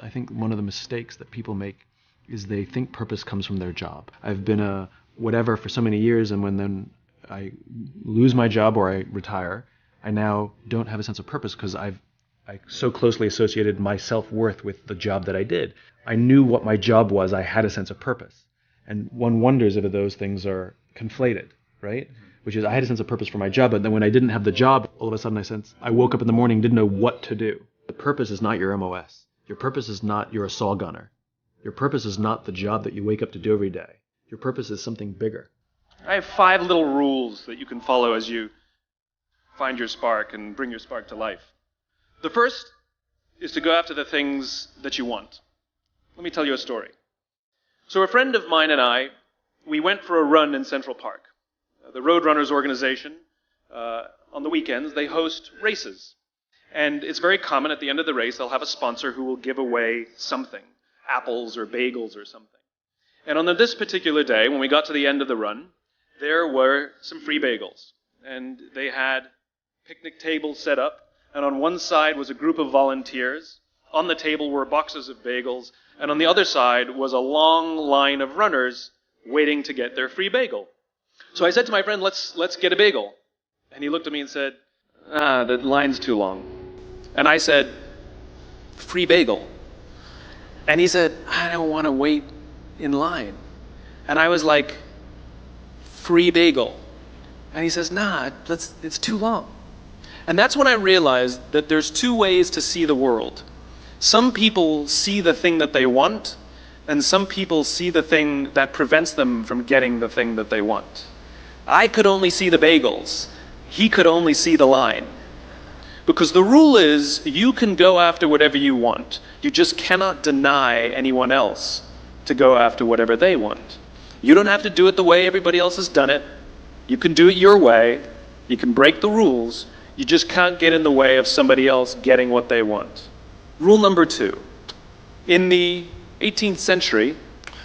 I think one of the mistakes that people make is they think purpose comes from their job. I've been a whatever for so many years, and when then I lose my job or I retire, I now don't have a sense of purpose because I so closely associated my self-worth with the job that I did. I knew what my job was. I had a sense of purpose. And one wonders if those things are conflated, right? Which is I had a sense of purpose for my job, but then when I didn't have the job, all of a sudden I woke up in the morning, didn't know what to do. The purpose is not your MOS. Your purpose is not you're a saw gunner. Your purpose is not the job that you wake up to do every day. Your purpose is something bigger. I have 5 little rules that you can follow as you find your spark and bring your spark to life. The first is to go after the things that you want. Let me tell you a story. So a friend of mine and I, we went for a run in Central Park. The Roadrunners organization, on the weekends, they host races. And it's very common at the end of the race, they'll have a sponsor who will give away something, apples or bagels or something. And on this particular day, when we got to the end of the run, there were some free bagels. And they had picnic tables set up, and on one side was a group of volunteers. On the table were boxes of bagels, and on the other side was a long line of runners waiting to get their free bagel. So I said to my friend, let's get a bagel. And he looked at me and said, the line's too long. And I said, free bagel. And he said, I don't want to wait in line. And I was like, free bagel. And he says, it's too long. And that's when I realized that there's 2 ways to see the world. Some people see the thing that they want, and some people see the thing that prevents them from getting the thing that they want. I could only see the bagels. He could only see the line. Because the rule is, you can go after whatever you want. You just cannot deny anyone else to go after whatever they want. You don't have to do it the way everybody else has done it. You can do it your way. You can break the rules. You just can't get in the way of somebody else getting what they want. Rule number 2. In the 18th century,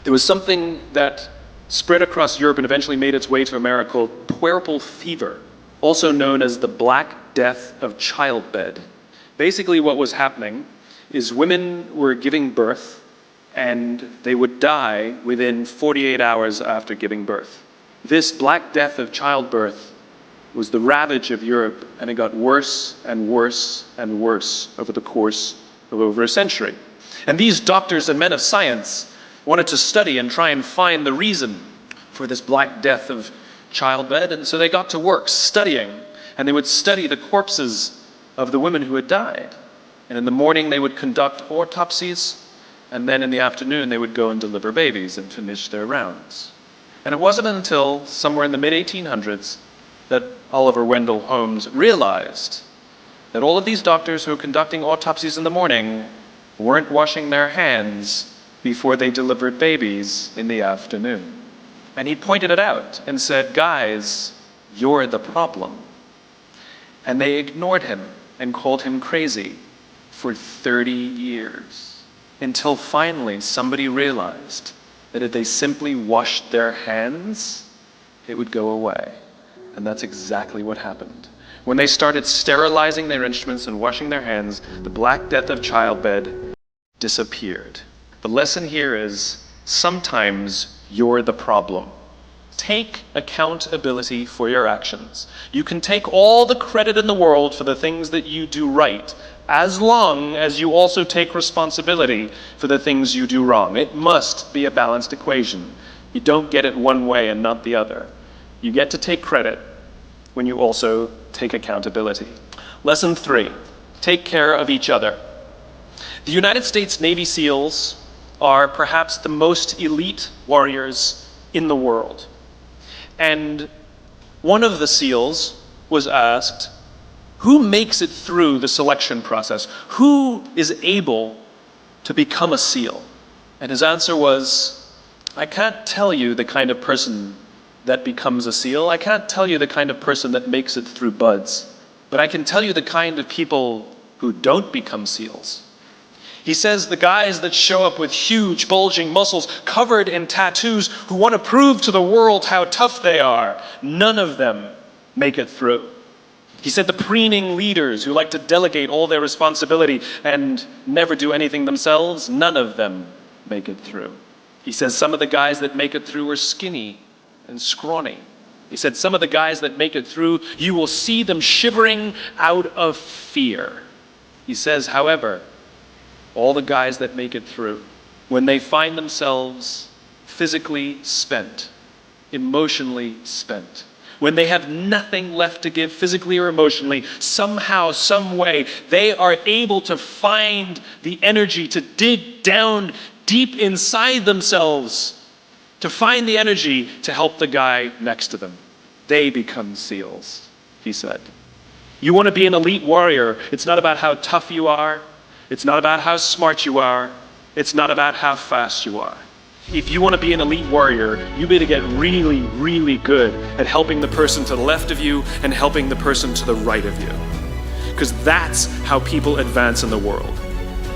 there was something that spread across Europe and eventually made its way to America called puerperal fever, also known as the Black Death of childbed. Basically what was happening is women were giving birth and they would die within 48 hours after giving birth. This Black Death of childbirth was the ravage of Europe, and it got worse and worse and worse over the course of over a century. And these doctors and men of science wanted to study and try and find the reason for this Black Death of childbed, and so they got to work studying, and they would study the corpses of the women who had died. And in the morning they would conduct autopsies, and then in the afternoon they would go and deliver babies and finish their rounds. And it wasn't until somewhere in the mid-1800s that Oliver Wendell Holmes realized that all of these doctors who were conducting autopsies in the morning weren't washing their hands before they delivered babies in the afternoon. And he pointed it out and said, guys, you're the problem. And they ignored him and called him crazy for 30 years, until finally somebody realized that if they simply washed their hands, it would go away. And that's exactly what happened. When they started sterilizing their instruments and washing their hands, the Black Death of childbed disappeared. The lesson here is, sometimes you're the problem. Take accountability for your actions. You can take all the credit in the world for the things that you do right, as long as you also take responsibility for the things you do wrong. It must be a balanced equation. You don't get it one way and not the other. You get to take credit when you also take accountability. Lesson 3, take care of each other. The United States Navy SEALs are perhaps the most elite warriors in the world. And one of the SEALs was asked, who makes it through the selection process? Who is able to become a SEAL? And his answer was, I can't tell you the kind of person that becomes a SEAL. I can't tell you the kind of person that makes it through BUDS. But I can tell you the kind of people who don't become SEALs. He says the guys that show up with huge, bulging muscles, covered in tattoos, who want to prove to the world how tough they are, none of them make it through. He said the preening leaders who like to delegate all their responsibility and never do anything themselves, none of them make it through. He says some of the guys that make it through are skinny and scrawny. He said some of the guys that make it through, you will see them shivering out of fear. He says, however, all the guys that make it through, when they find themselves physically spent, emotionally spent, when they have nothing left to give physically or emotionally, somehow, some way, they are able to find the energy to dig down deep inside themselves, to find the energy to help the guy next to them. They become SEALs, he said. You want to be an elite warrior. It's not about how tough you are. It's not about how smart you are. It's not about how fast you are. If you want to be an elite warrior, you better get really, really good at helping the person to the left of you and helping the person to the right of you. Because that's how people advance in the world.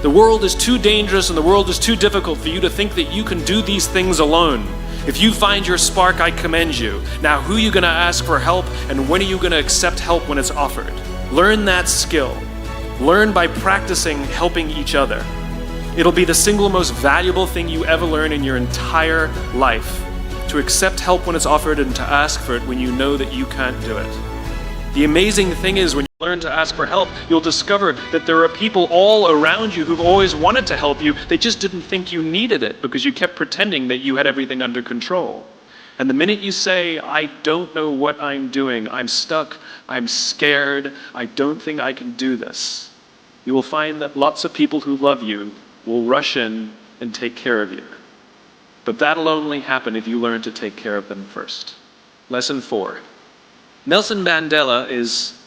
The world is too dangerous and the world is too difficult for you to think that you can do these things alone. If you find your spark, I commend you. Now, who are you going to ask for help, and when are you going to accept help when it's offered? Learn that skill. Learn by practicing helping each other. It'll be the single most valuable thing you ever learn in your entire life, to accept help when it's offered and to ask for it when you know that you can't do it. The amazing thing is when you learn to ask for help, you'll discover that there are people all around you who've always wanted to help you. They just didn't think you needed it because you kept pretending that you had everything under control. And the minute you say, I don't know what I'm doing, I'm stuck, I'm scared, I don't think I can do this, you will find that lots of people who love you will rush in and take care of you. But that'll only happen if you learn to take care of them first. Lesson 4. Nelson Mandela is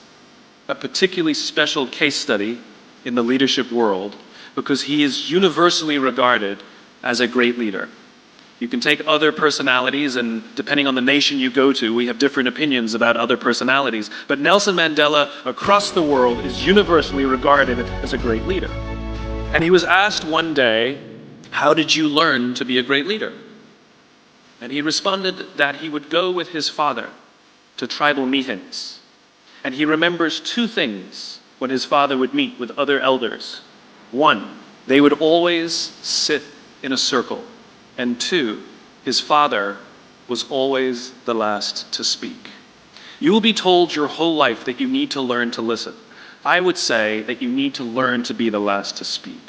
a particularly special case study in the leadership world because he is universally regarded as a great leader. You can take other personalities, and depending on the nation you go to, we have different opinions about other personalities. But Nelson Mandela, across the world, is universally regarded as a great leader. And he was asked one day, how did you learn to be a great leader? And he responded that he would go with his father to tribal meetings. And he remembers 2 things when his father would meet with other elders. 1, they would always sit in a circle. And 2, his father was always the last to speak. You will be told your whole life that you need to learn to listen. I would say that you need to learn to be the last to speak.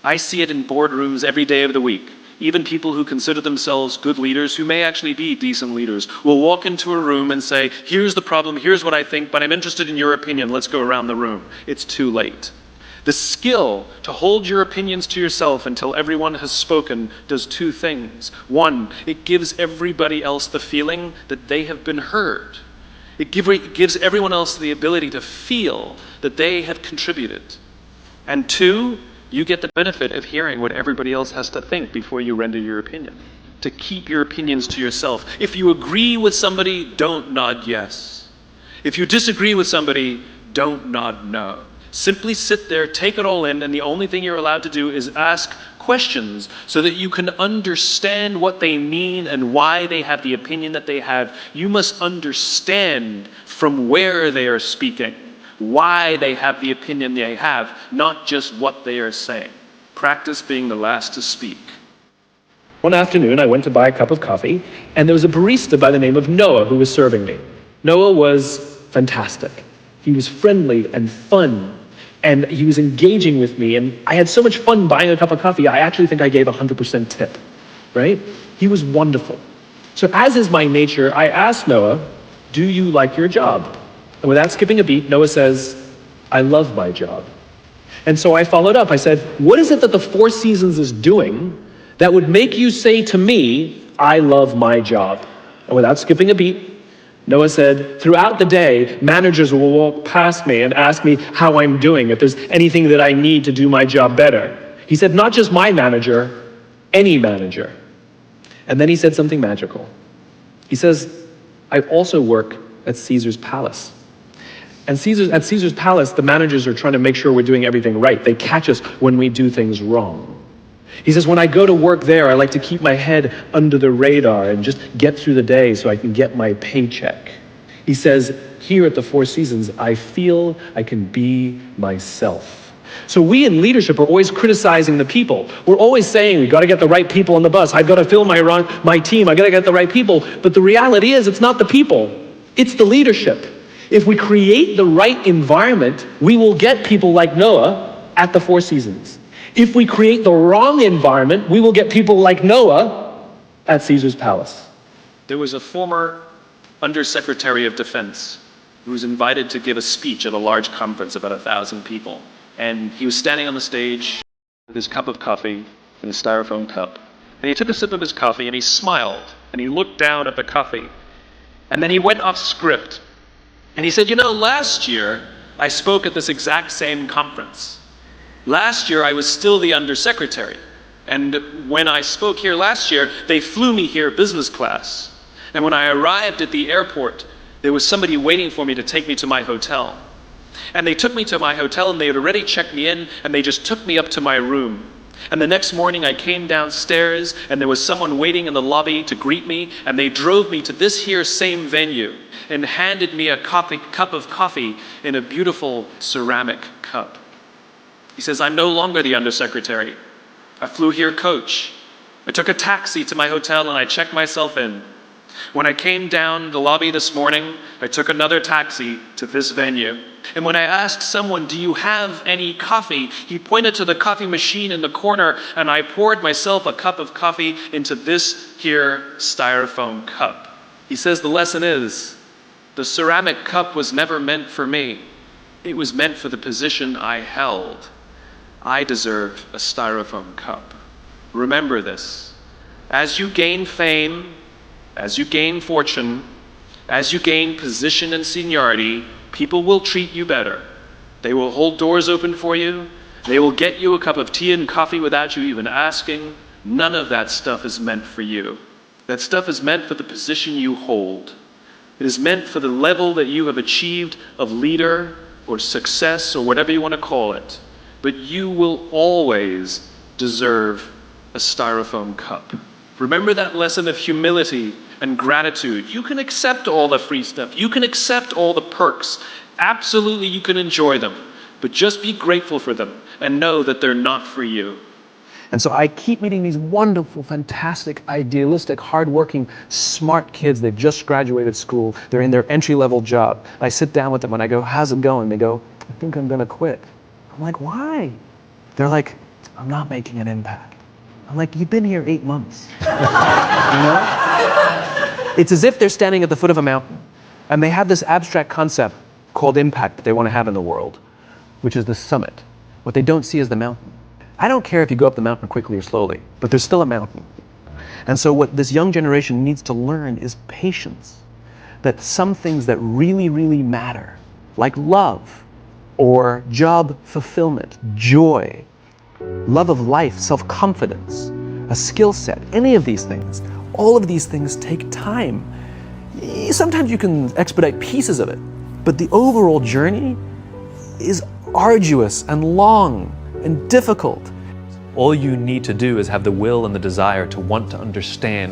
I see it in boardrooms every day of the week. Even people who consider themselves good leaders, who may actually be decent leaders, will walk into a room and say, here's the problem, here's what I think, but I'm interested in your opinion, let's go around the room. It's too late. The skill to hold your opinions to yourself until everyone has spoken does 2 things. 1, it gives everybody else the feeling that they have been heard. It gives everyone else the ability to feel that they have contributed. And 2, you get the benefit of hearing what everybody else has to think before you render your opinion. To keep your opinions to yourself. If you agree with somebody, don't nod yes. If you disagree with somebody, don't nod no. Simply sit there, take it all in, and the only thing you're allowed to do is ask questions so that you can understand what they mean and why they have the opinion that they have. You must understand from where they are speaking, why they have the opinion they have, not just what they are saying. Practice being the last to speak. One afternoon, I went to buy a cup of coffee, and there was a barista by the name of Noah who was serving me. Noah was fantastic. He was friendly and fun, and he was engaging with me, and I had so much fun buying a cup of coffee, I actually think I gave 100% tip, right? He was wonderful. So as is my nature, I asked Noah, do you like your job? And without skipping a beat, Noah says, I love my job. And so I followed up. I said, what is it that the Four Seasons is doing that would make you say to me, I love my job? And without skipping a beat, Noah said, throughout the day, managers will walk past me and ask me how I'm doing, if there's anything that I need to do my job better. He said, not just my manager, any manager. And then he said something magical. He says, I also work at Caesar's palace. And at Caesar's palace, the managers are trying to make sure we're doing everything right. They catch us when we do things wrong. He says, when I go to work there, I like to keep my head under the radar and just get through the day so I can get my paycheck. He says, here at the Four Seasons, I feel I can be myself. So we in leadership are always criticizing the people. We're always saying, we've got to get the right people on the bus. I've got to fill my team. I've got to get the right people. But the reality is, it's not the people. It's the leadership. If we create the right environment, we will get people like Noah at the Four Seasons. If we create the wrong environment, we will get people like Noah at Caesar's palace. There was a former Undersecretary of Defense who was invited to give a speech at a large conference, about 1,000 people. And he was standing on the stage with his cup of coffee in a styrofoam cup. And he took a sip of his coffee and he smiled and he looked down at the coffee. And then he went off script. And he said, you know, last year I spoke at this exact same conference. Last year I was still the undersecretary. And when I spoke here last year, they flew me here business class. And when I arrived at the airport, there was somebody waiting for me to take me to my hotel. And they took me to my hotel and they had already checked me in and they just took me up to my room. And the next morning I came downstairs and there was someone waiting in the lobby to greet me and they drove me to this here same venue and handed me a cup of coffee in a beautiful ceramic cup. He says, I'm no longer the undersecretary. I flew here coach. I took a taxi to my hotel and I checked myself in. When I came down the lobby this morning, I took another taxi to this venue. And when I asked someone, do you have any coffee? He pointed to the coffee machine in the corner and I poured myself a cup of coffee into this here styrofoam cup. He says the lesson is, the ceramic cup was never meant for me. It was meant for the position I held. I deserve a styrofoam cup. Remember this. As you gain fame, as you gain fortune, as you gain position and seniority, people will treat you better. They will hold doors open for you. They will get you a cup of tea and coffee without you even asking. None of that stuff is meant for you. That stuff is meant for the position you hold. It is meant for the level that you have achieved of leader or success or whatever you want to call it. But you will always deserve a styrofoam cup. Remember that lesson of humility and gratitude. You can accept all the free stuff. You can accept all the perks. Absolutely, you can enjoy them. But just be grateful for them and know that they're not for you. And so I keep meeting these wonderful, fantastic, idealistic, hardworking, smart kids. They've just graduated school. They're in their entry-level job. I sit down with them and I go, how's it going? They go, I think I'm going to quit. I'm like, why? They're like, I'm not making an impact. I'm like, you've been here 8 months. You know? It's as if they're standing at the foot of a mountain and they have this abstract concept called impact that they want to have in the world, which is the summit. What they don't see is the mountain. I don't care if you go up the mountain quickly or slowly, but there's still a mountain. And so what this young generation needs to learn is patience. That some things that really, really matter, like love or job fulfillment, joy, love of life, self-confidence, a skill set, any of these things, all of these things take time. Sometimes you can expedite pieces of it, but the overall journey is arduous and long and difficult. All you need to do is have the will and the desire to want to understand